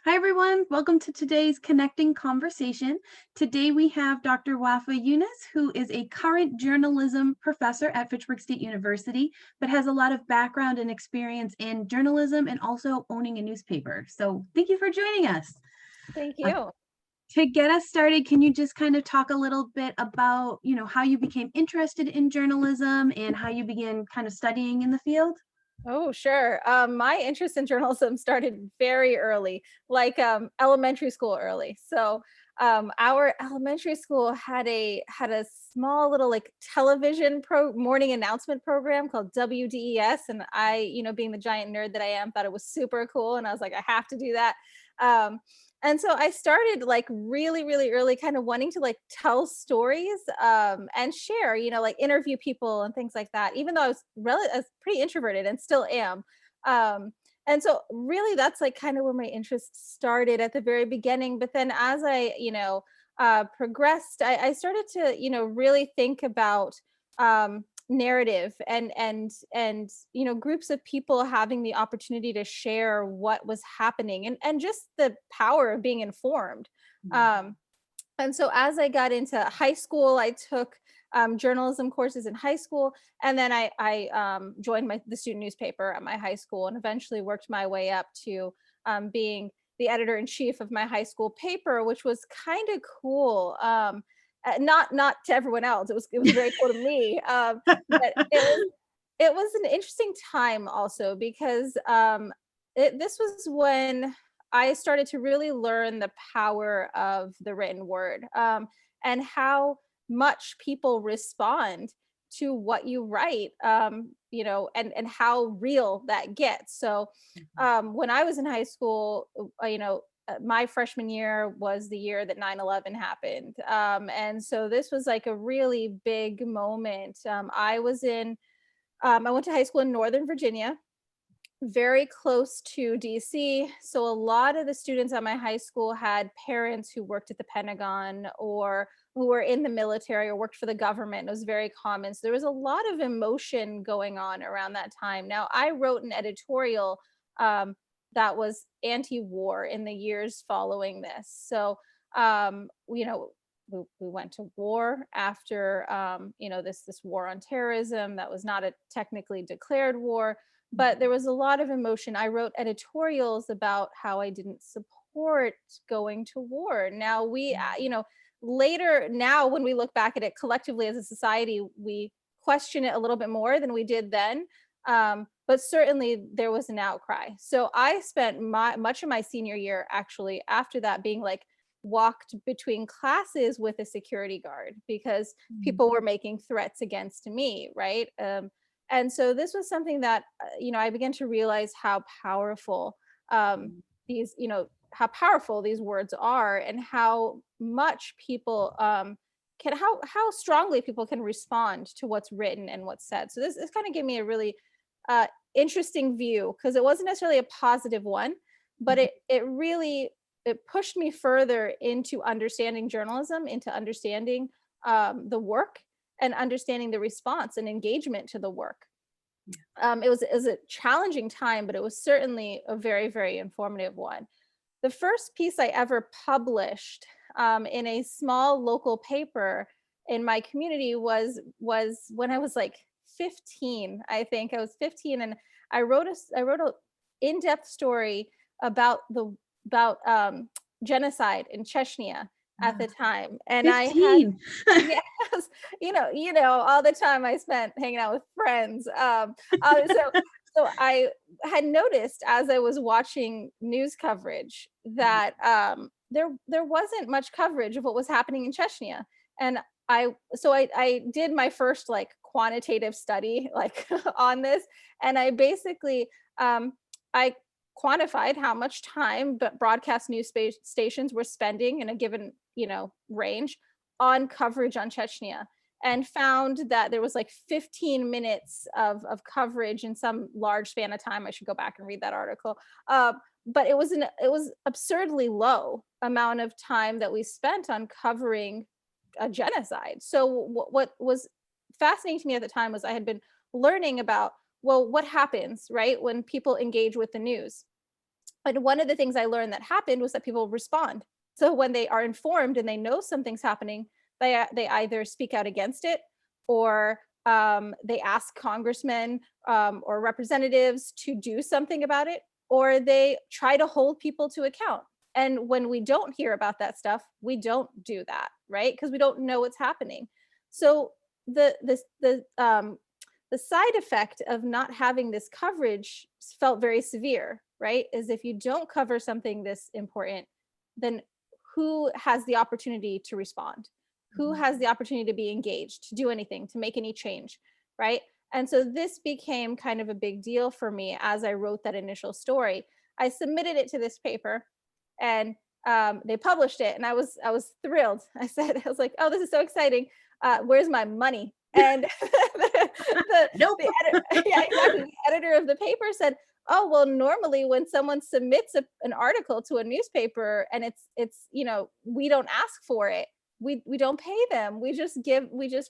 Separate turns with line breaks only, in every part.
Hi, everyone. Welcome to today's Connecting Conversation. Today we have Dr. Wafa Unus, who is a current journalism professor at Fitchburg State University, but has a lot of background and experience in journalism and also owning a newspaper. So thank you for joining us.
Thank
Uh,
you.
to get us started, can you just kind of talk a little bit about, how you became interested in journalism and how you began kind of studying in the field?
Oh, sure. My interest in journalism started very early, like elementary school early. Our elementary school had a small little like television morning announcement program called WDES, and I, being the giant nerd that I am, thought it was super cool, and I was like, I have to do that. Um, and so I started like really, really early, kind of wanting to like tell stories and share, like interview people and things like that. Even though I was pretty introverted and still am. Um, and so really that's like kind of where my interest started at the very beginning. But then as I, progressed, I started to, really think about narrative and groups of people having the opportunity to share what was happening and just the power of being informed.
Mm.
Um, and so as I got into high school, I took journalism courses in high school, and then I joined the student newspaper at my high school, and eventually worked my way up to being the editor in chief of my high school paper, which was kind of cool. Not to everyone else. It was very cool to me. But it was an interesting time also because this was when I started to really learn the power of the written word, and how much people respond to what you write, and how real that gets. So, when I was in high school, my freshman year was the year that 9/11 happened. And so this was like a really big moment. I went to high school in Northern Virginia, very close to DC. So a lot of the students at my high school had parents who worked at the Pentagon or who were in the military or worked for the government. It was very common. So there was a lot of emotion going on around that time. Now, I wrote an editorial that was anti-war in the years following this. So, we went to war after, this war on terrorism that was not a technically declared war, but there was a lot of emotion. I wrote editorials about how I didn't support going to war. Now later now when we look back at it collectively as a society, we question it a little bit more than we did then. But certainly there was an outcry. So I spent much of my senior year actually after that being like walked between classes with a security guard because
Mm.
people were making threats against me, right? And so this was something that I began to realize how powerful
Mm.
these how powerful these words are, and how much people can how strongly people can respond to what's written and what's said. So this kind of gave me a really interesting view, because it wasn't necessarily a positive one, but
Mhm.
it pushed me further into understanding journalism, into understanding the work, and understanding the response and engagement to the work. It was a challenging time, but it was certainly a very, very informative one. The first piece I ever published in a small local paper in my community was when I was like 15. I think I was 15, and I wrote a in-depth story about the about genocide in Chechnya at the
Ah,
time, and I had
15.
yes, all the time I spent hanging out with friends. So I had noticed as I was watching news coverage that there wasn't much coverage of what was happening in Chechnya, and I did my first like quantitative study like on this, and I basically I quantified how much time broadcast news stations were spending in a given range on coverage on Chechnya, and found that there was like 15 minutes of coverage in some large span of time. I should go back and read that article. But it was absurdly low amount of time that we spent on covering a genocide. So what was fascinating to me at the time was I had been learning about, well, what happens, right, when people engage with the news. And one of the things I learned that happened was that people respond. So when they are informed and they know something's happening, they either speak out against it, or they ask congressmen or representatives to do something about it, or they try to hold people to account. And when we don't hear about that stuff, we don't do that, right? Because we don't know what's happening. So the side effect of not having this coverage felt very severe, right? Is if you don't cover something this important, then who has the opportunity to respond? Who has the opportunity to be engaged, to do anything, to make any change, right? And so this became kind of a big deal for me as I wrote that initial story. I submitted it to this paper, and they published it, and I was thrilled. I was like, oh, this is so exciting. Where's my money? And
Nope.
yeah, exactly. The editor of the paper said, oh, well, normally when someone submits an article to a newspaper and it's we don't ask for it, we don't pay them, we just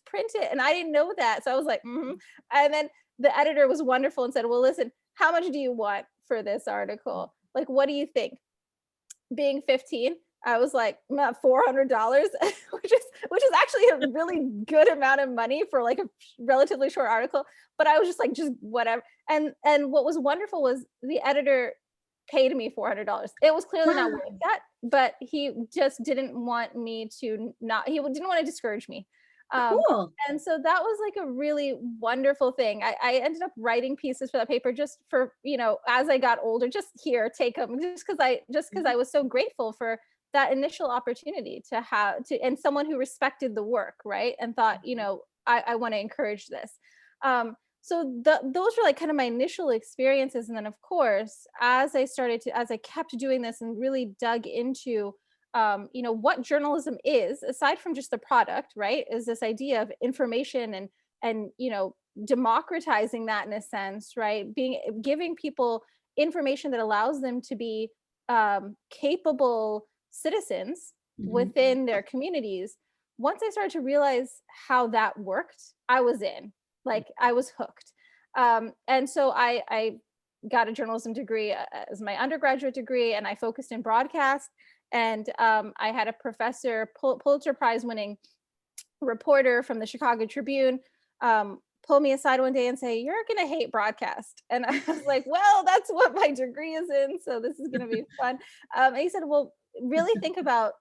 print it. And I didn't know that, so I was like, and then the editor was wonderful and said, well, listen, how much do you want for this article? Like, what do you think? Being 15, I was like, $400, which is actually a really good amount of money for like a relatively short article. But I was just like, just whatever. And what was wonderful was the editor paid me $400. It was clearly not worth that, but he just didn't want me to he didn't want to discourage me.
Cool.
And so that was like a really wonderful thing. I ended up writing pieces for that paper just for, as I got older, just here, take them, just because I was so grateful for that initial opportunity to have and someone who respected the work, right? And thought, I want to encourage this. So those were like kind of my initial experiences. And then of course, as I kept doing this and really dug into what journalism is, aside from just the product, right, is this idea of information and democratizing that in a sense, right, giving people information that allows them to be capable citizens within their communities. Once I started to realize how that worked, I was in, like, I was hooked. And so I got a journalism degree as my undergraduate degree, and I focused in broadcast. And I had a professor, Pulitzer Prize winning reporter from the Chicago Tribune, pull me aside one day and say, you're going to hate broadcast. And I was like, well, that's what my degree is in, so this is going to be fun. And he said, well, really think about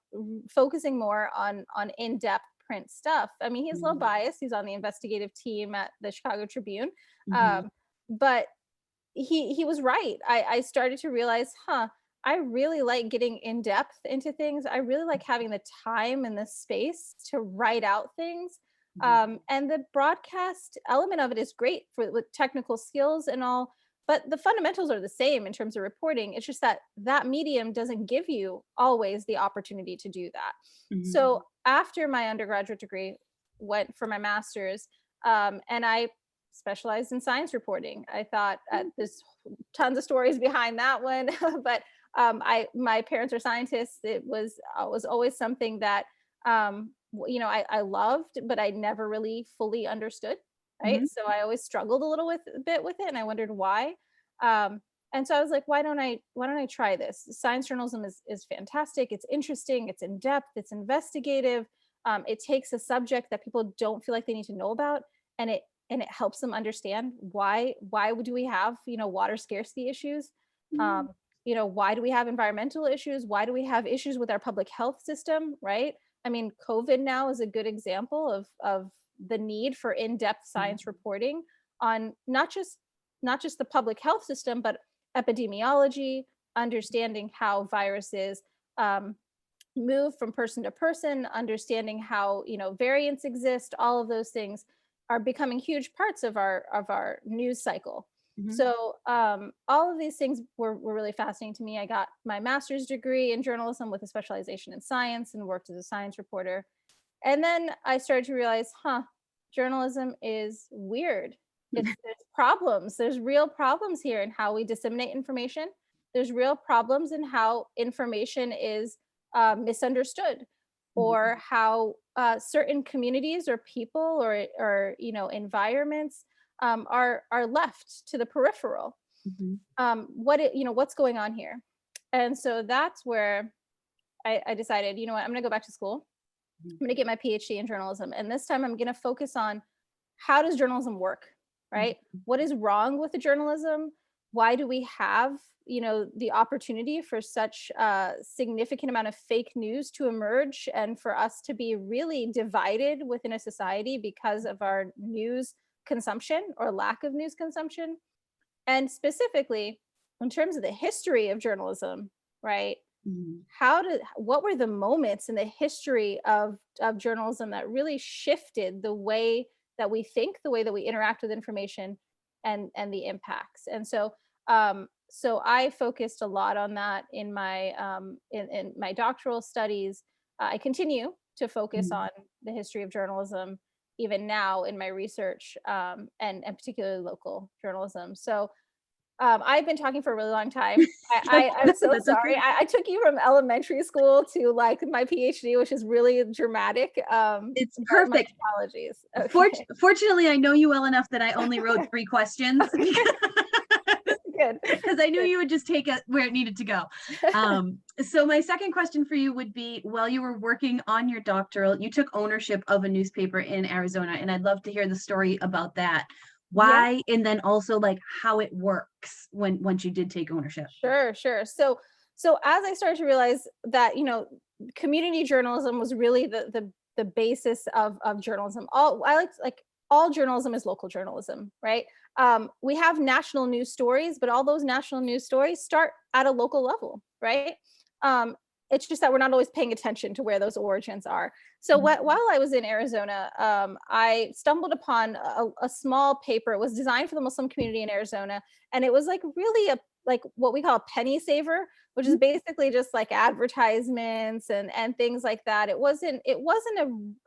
focusing more on in-depth print stuff. I mean, he's a little biased. He's on the investigative team at the Chicago Tribune. But he was right. I started to realize, I really like getting in depth into things. I really like having the time and the space to write out things. And the broadcast element of it is great with technical skills and all, but the fundamentals are the same in terms of reporting. It's just that medium doesn't give you always the opportunity to do that. So after my undergraduate degree, went for my master's, and I specialized in science reporting. I thought there's tons of stories behind that one, but my parents are scientists. It was always something that I loved, but I never really fully understood. Right. So I always struggled a bit with it, and I wondered why. And so I was like, why don't I try this? Science journalism is fantastic. It's interesting. It's in depth. It's investigative. It takes a subject that people don't feel like they need to know about, and it helps them understand why do we have water scarcity issues. Why do we have environmental issues? Why do we have issues with our public health system, right? I mean, COVID now is a good example of the need for in-depth science reporting on not just the public health system, but epidemiology, understanding how viruses move from person to person, understanding how variants exist. All of those things are becoming huge parts of our news cycle. So all of these things were really fascinating to me. I got my master's degree in journalism with a specialization in science and worked as a science reporter. And then I started to realize, journalism is weird. There's problems. There's real problems here in how we disseminate information. There's real problems in how information is misunderstood, or how certain communities or people or environments are left to the peripheral. What's going on here? And so that's where I decided, you know what, I'm going to go back to school. I'm going to get my PhD in journalism. And this time I'm going to focus on how does journalism work, right? What is wrong with the journalism? Why do we have, the opportunity for such a significant amount of fake news to emerge and for us to be really divided within a society because of our news consumption or lack of news consumption? And specifically, in terms of the history of journalism, right? What were the moments in the history of journalism that really shifted the way that we think, the way that we interact with information, and the impacts? And so I focused a lot on that in my in my doctoral studies. I continue to focus on the history of journalism even now in my research, and particularly local journalism. So I've been talking for a really long time. I'm so
That's
sorry.
okay.
I took you from elementary school to like my PhD, which is really dramatic.
It's
But my
perfect.
apologies. Okay.
Fortunately, I know you well enough that I only wrote 3 questions
Good.
because I knew you would just take it where it needed to go. So my second question for you would be, while you were working on your doctoral, you took ownership of a newspaper in Arizona, and I'd love to hear the story about that.
Yeah.
Why, and then also like how it works once you did take ownership.
Sure. So as I started to realize that, community journalism was really the basis of journalism. All journalism is local journalism, right? We have national news stories, but all those national news stories start at a local level, right? It's just that we're not always paying attention to where those origins are. So while I was in Arizona, I stumbled upon a small paper. It was designed for the Muslim community in Arizona, and it was like really like what we call a penny saver, which is basically just like advertisements and things like that. It wasn't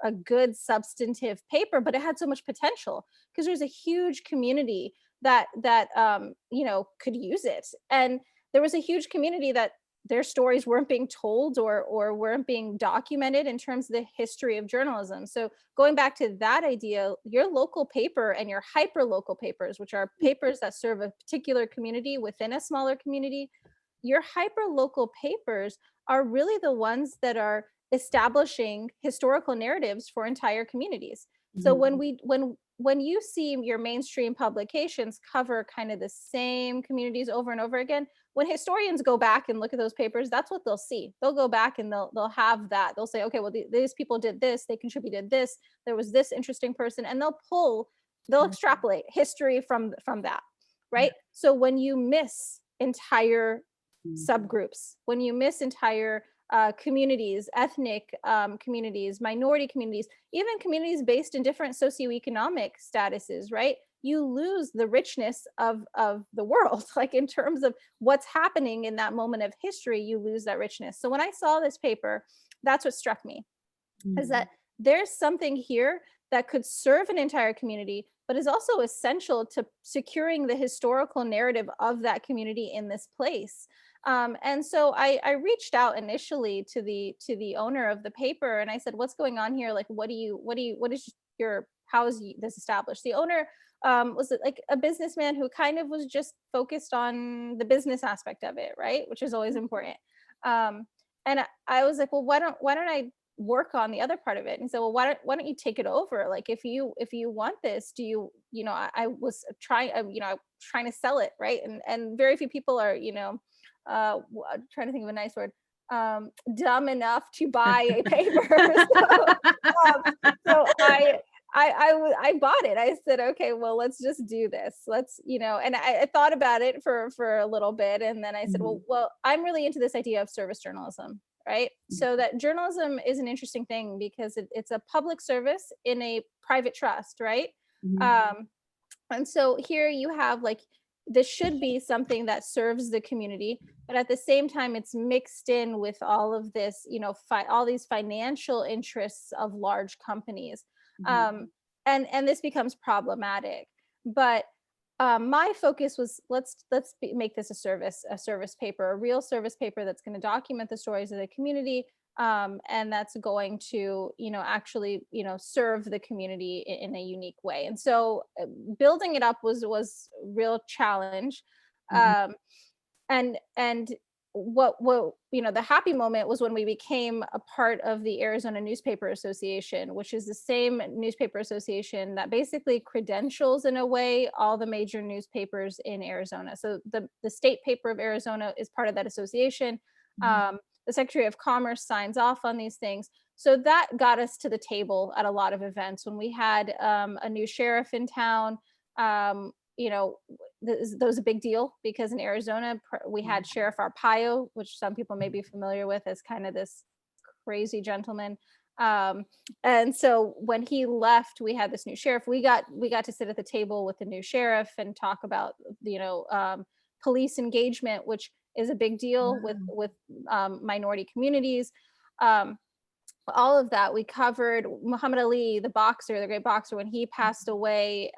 a good substantive paper, but it had so much potential because there's a huge community that could use it. And there was a huge community that their stories weren't being told or weren't being documented in terms of the history of journalism. So going back to that idea, your local paper and your hyper local papers, which are papers that serve a particular community within a smaller community, your hyper local papers are really the ones that are establishing historical narratives for entire communities. So when you see your mainstream publications cover kind of the same communities over and over again, when historians go back and look at those papers, that's what they'll see. They'll go back and they'll have that. They'll say, okay, well, these people did this, they contributed this, there was this interesting person, and they'll extrapolate history from that, right? So when you miss entire subgroups, when you miss entire communities, ethnic communities, minority communities, even communities based in different socioeconomic statuses, right? You lose the richness of the world. Like in terms of what's happening in that moment of history, you lose that richness. So when I saw this paper, that's what struck me, is that there's something here that could serve an entire community, but is also essential to securing the historical narrative of that community in this place. And so I reached out initially to the owner of the paper, and I said, "What's going on here? Like, how is this established?" The owner was like a businessman who kind of was just focused on the business aspect of it, right? Which is always important. And I was like, "Well, why don't I work on the other part of it?" And he said, "Well, why don't you take it over? Like, if you want this, do you I was trying trying to sell it, right? And very few people are trying to think of a nice word, dumb enough to buy a paper." So I bought it. I said, okay, well, let's just do this. And I thought about it for a little bit. And then I said, well, I'm really into this idea of service journalism, right? So that journalism is an interesting thing because it's a public service in a private trust, right? And so here you have this should be something that serves the community, but at the same time, it's mixed in with all of this, all these financial interests of large companies. And this becomes problematic. But my focus was make this a service paper, a real service paper that's going to document the stories of the community, and that's going to actually serve the community in a unique way. And so building it up was a real challenge. And the happy moment was when we became a part of the Arizona Newspaper Association, which is the same newspaper association that basically credentials, in a way, all the major newspapers in Arizona. So the state paper of Arizona is part of that association.
Mhm.
The Secretary of Commerce signs off on these things. So that got us to the table at a lot of events. When we had a new sheriff in town, you know, that was a big deal, because in Arizona we
Yeah.
had Sheriff Arpaio, which some people may be familiar with as kind of this crazy gentleman. Um, and so when he left, we had this new sheriff. We got to sit at the table with the new sheriff and talk about, police engagement, which is a big deal with
Wow.
minority communities. Um, all of that we covered. Muhammad Ali, the boxer, the great boxer, when he passed away,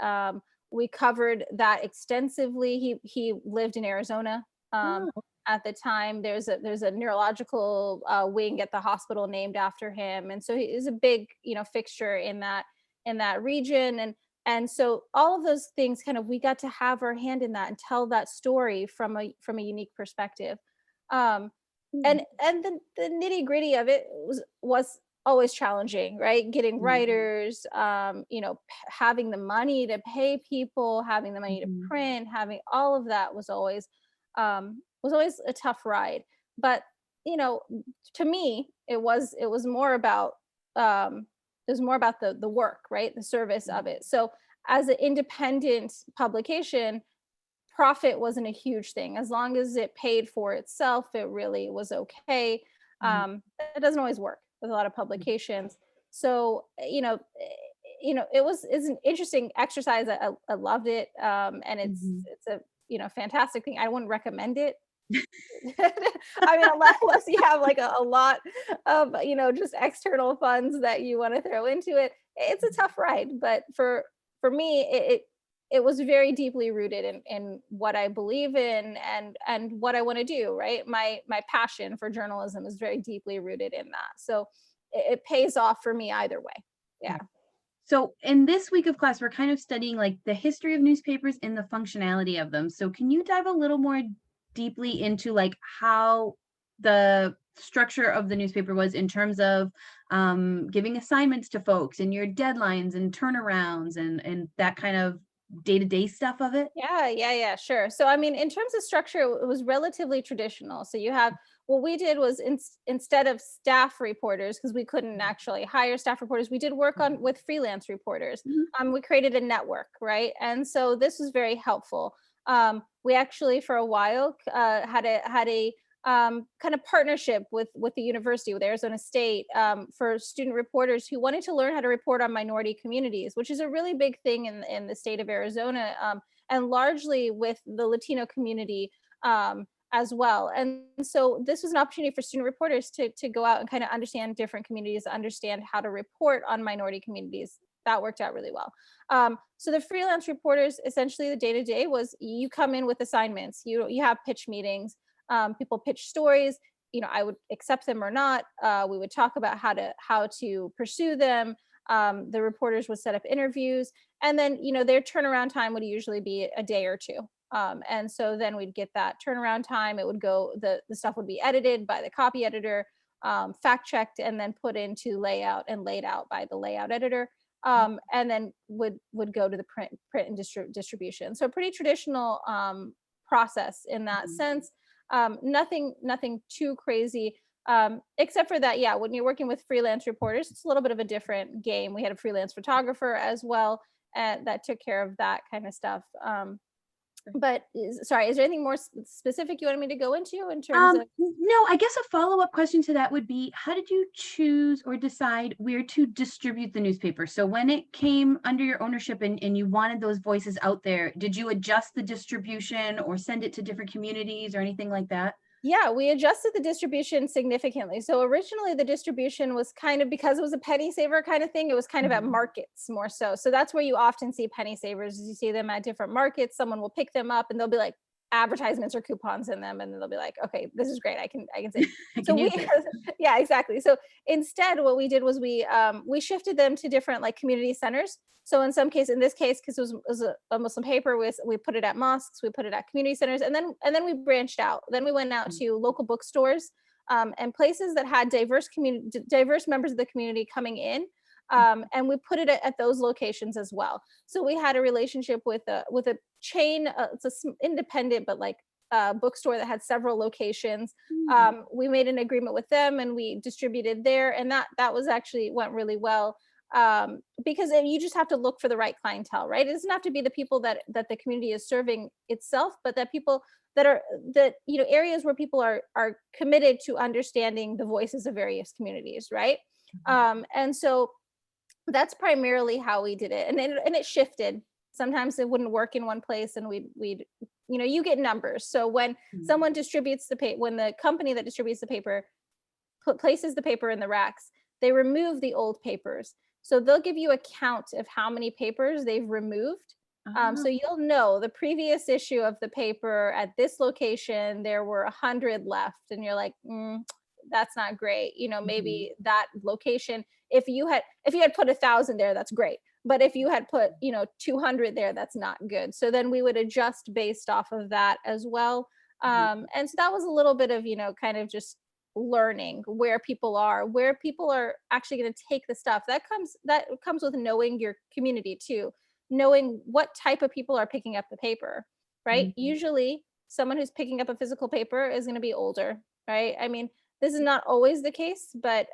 we covered that extensively. He lived in Arizona
Oh.
at the time. There's a neurological wing at the hospital named after him, and so he is a big, fixture in that region. And so all of those things, kind of, we got to have our hand in that and tell that story from a unique perspective. Um,
Hmm.
and the nitty gritty of it was always challenging, right? Getting
Yeah.
writers, having the money to pay people, having the money to
Mhm.
print, having all of that was always a tough ride. But you know to me, it was more about, the work, right, the service of it. So as an independent publication, profit wasn't a huge thing. As long as it paid for itself, it really was okay.
Mhm.
It doesn't always work with a lot of publications. So, it's an interesting exercise. I loved it. And it's
Mhm.
it's a, fantastic thing. I wouldn't recommend it. I mean, unless you have like a lot of, just external funds that you want to throw into it, it's a tough ride. But for me, it was very deeply rooted in what I believe in, and what I want to do. Right, my passion for journalism is very deeply rooted in that. So it pays off for me either way. Yeah.
Okay. So in this week of class, we're kind of studying like the history of newspapers and the functionality of them. So can you dive a little more deeply into like how the structure of the newspaper was in terms of giving assignments to folks and your deadlines and turnarounds and that kind of day-to-day stuff of it?
Yeah, sure. So, I mean, in terms of structure, it was relatively traditional. So, what we did was, instead of staff reporters, because we couldn't actually hire staff reporters, we did work on with freelance reporters.
Mhm.
We created a network, right? And so this was very helpful. We actually, for a while, had a kind of partnership with the university, with Arizona State, for student reporters who wanted to learn how to report on minority communities, which is a really big thing in the state of Arizona, and largely with the Latino community, as well. And so this was an opportunity for student reporters to go out and kind of understand different communities, understand how to report on minority communities. That worked out really well. So the freelance reporters, essentially, the day to day was, you come in with assignments, you have pitch meetings. People pitch stories. I would accept them or not. We would talk about how to pursue them. The reporters would set up interviews, and then their turnaround time would usually be a day or two. And so then we'd get that turnaround time. It would go, the stuff would be edited by the copy editor, fact checked, and then put into layout and laid out by the layout editor. And then would go to the print and distribution. So pretty traditional process in that
Mhm.
sense. Nothing too crazy, except for that. Yeah, when you're working with freelance reporters, it's a little bit of a different game. We had a freelance photographer as well, that took care of that kind of stuff. But sorry, is there anything more specific you wanted me to go into in terms of?
No, I guess a follow-up question to that would be, how did you choose or decide where to distribute the newspaper? So when it came under your ownership and you wanted those voices out there, did you adjust the distribution or send it to different communities or anything like that?
Yeah, we adjusted the distribution significantly. So originally the distribution was kind of, because it was a penny saver kind of thing, it was kind of at
Mhm.
markets more so. So that's where you often see penny savers, is you see them at different markets. Someone will pick them up and they'll be like, advertisements or coupons in them, and then they'll be like, okay, this is great, I can say.
I
So
can
we
use it.
yeah, exactly. So instead what we did was we shifted them to different like community centers. So in this case, because it was a Muslim paper, we put it at mosques, we put it at community centers, and then we branched out. Then we went out to local bookstores, and places that had diverse members of the community coming in, and we put it at those locations as well. So we had a relationship with a chain, it's independent, but like bookstore that had several locations. We made an agreement with them and we distributed there, and that was actually went really well, because you just have to look for the right clientele, right? It doesn't have to be the people that the community is serving itself, but that people that areas where people are committed to understanding the voices of various communities, right? And so that's primarily how we did it, and it shifted. Sometimes it wouldn't work in one place, and we'd you get numbers. So when someone distributes the paper, when the company that distributes the paper places the paper in the racks, they remove the old papers. So they'll give you a count of how many papers they've removed. So you'll know the previous issue of the paper at this location, there were 100 left, and you're like, that's not great. Maybe that location, if you had put 1,000 there, that's great. But if you had put 200 there, that's not good. So then we would adjust based off of that as well. And so that was a little bit of kind of just learning where people are actually going to take the stuff. That comes with knowing your community too, knowing what type of people are picking up the paper, right? Usually someone who's picking up a physical paper is going to be older, right? I mean, this is not always the case, but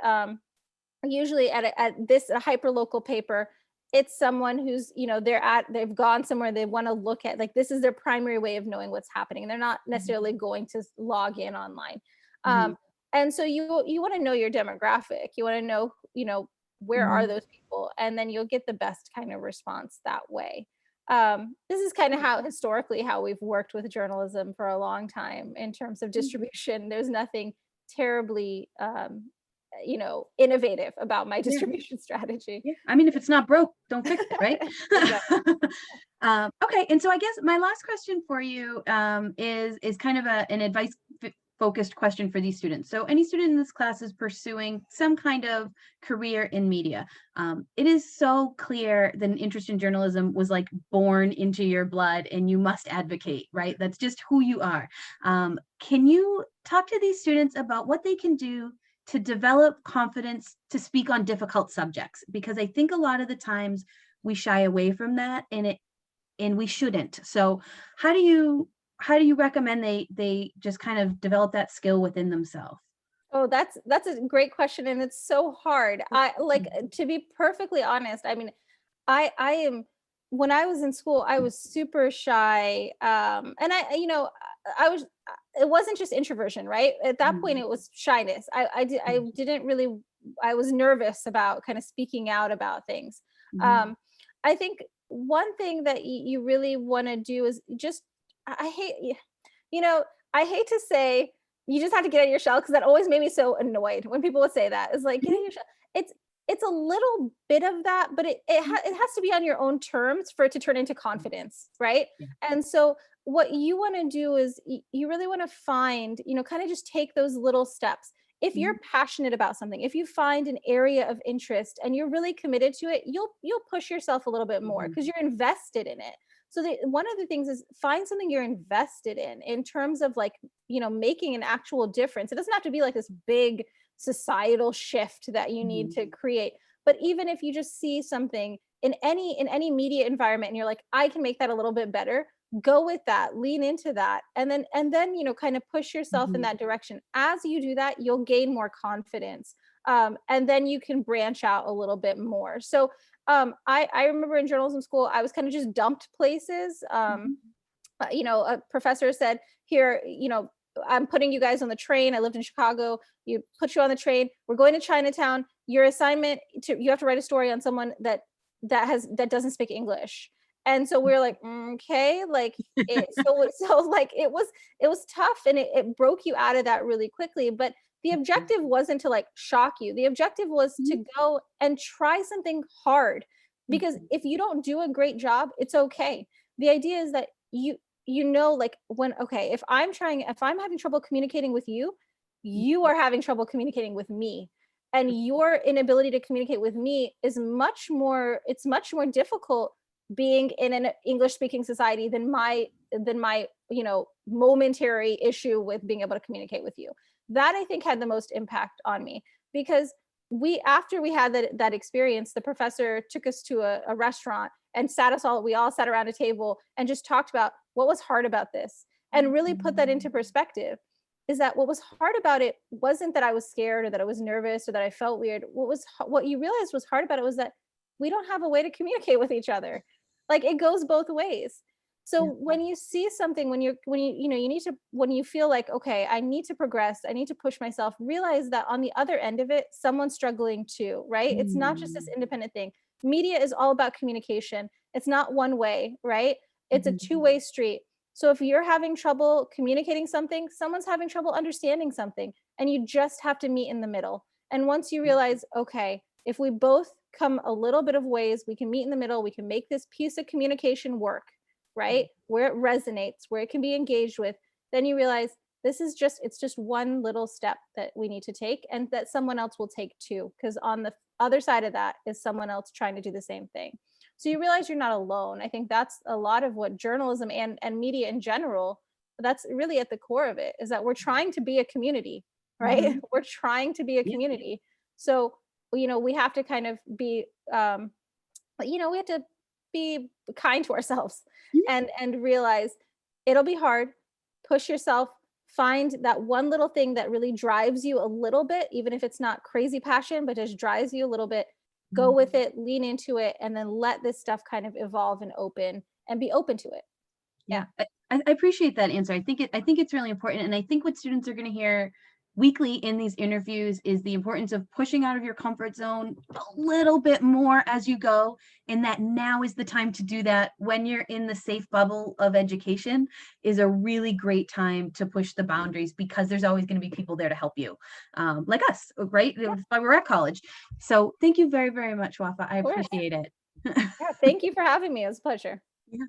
usually at a hyper local paper, it's someone who's they've gone somewhere, they want to look at, like, this is their primary way of knowing what's happening. They're not necessarily going to log in online. And so you want to know your demographic. You want to know where are those people, and then you'll get the best kind of response that way. This is kind of historically how we've worked with journalism for a long time in terms of distribution. There's nothing terribly innovative about my distribution strategy.
Yeah. I mean, if it's not broke, don't fix it, right?
Exactly.
Okay, and so I guess my last question for you is kind of an advice focused question for these students. So any student in this class is pursuing some kind of career in media. It is so clear that an interest in journalism was like born into your blood, and you must advocate, right? That's just who you are. Can you talk to these students about what they can do to develop confidence to speak on difficult subjects? Because I think a lot of the times we shy away from that, and we shouldn't. So how do you recommend they just kind of develop that skill within themselves?
Oh, that's a great question, and it's so hard. To be perfectly honest, I mean, I am when I was in school, I was super shy, and I was. It wasn't just introversion, right? At that point, it was shyness. I didn't really. I was nervous about kind of speaking out about things. I think one thing that you really want to do is just. I hate to say you just have to get out of your shell, because that always made me so annoyed when people would say that. It's like, get out of your shell. It's a little bit of that, but it has to be on your own terms for it to turn into confidence, right?
Yeah.
And so what you want to do is you really want to find, kind of just take those little steps. If you're passionate about something, if you find an area of interest and you're really committed to it, you'll push yourself a little bit more because you're invested in it. So one of the things is find something you're invested in terms of like, making an actual difference. It doesn't have to be like this big societal shift that you need to create. But even if you just see something in any media environment and you're like, I can make that a little bit better, go with that, lean into that. And then, kind of push yourself in that direction. As you do that, you'll gain more confidence. And then you can branch out a little bit more. So I remember in journalism school, I was kind of just dumped places. A professor said, here, I'm putting you guys on the train. I lived in Chicago. You put you on the train. We're going to Chinatown. Your assignment you have to write a story on someone that doesn't speak English. And so we're like, okay, like so like it was tough, and it broke you out of that really quickly. But the objective wasn't to like shock you. The objective was to go and try something hard, because if you don't do a great job, it's okay. The idea is that like if I'm having trouble communicating with you, you are having trouble communicating with me. And your inability to communicate with me is it's much more difficult being in an English speaking society than my momentary issue with being able to communicate with you. That I think had the most impact on me, because after we had that experience, the professor took us to a restaurant and we all sat around a table and just talked about what was hard about this, and really put that into perspective. Is that what was hard about it wasn't that I was scared or that I was nervous or that I felt weird. What you realized was hard about it was that we don't have a way to communicate with each other. Like, it goes both ways. So
Yeah.
when you see something, when you need to, when you feel like, okay, I need to progress, I need to push myself, realize that on the other end of it, someone's struggling too, right? It's not just this independent thing. Media is all about communication. It's not one way, right? It's a two-way street. So if you're having trouble communicating something, someone's having trouble understanding something, and you just have to meet in the middle. And once you realize, okay, if we both come a little bit of ways, we can meet in the middle, we can make this piece of communication work, right? Where it resonates, where it can be engaged with, then you realize it's just one little step that we need to take, and that someone else will take too, because on the other side of that is someone else trying to do the same thing. So you realize you're not alone. I think that's a lot of what journalism and media in general, that's really at the core of it, is that we're trying to be a community, right? We're trying to be a community. So, we have to kind of be, we have to be kind to ourselves and realize it'll be hard. Push yourself, find that one little thing that really drives you a little bit, even if it's not crazy passion, but just drives you a little bit. Go with it, lean into it, and then let this stuff kind of evolve and be open to it.
Yeah, I appreciate that answer. I think it's really important, and I think what students are going to hear weekly in these interviews is the importance of pushing out of your comfort zone a little bit more as you go, and that now is the time to do that. When you're in the safe bubble of education is a really great time to push the boundaries, because there's always going to be people there to help you, like us, right? That's why we're at college. So thank you very, very much, Wafa. I appreciate it.
Yeah, thank you for having me. It was a pleasure.
Yeah.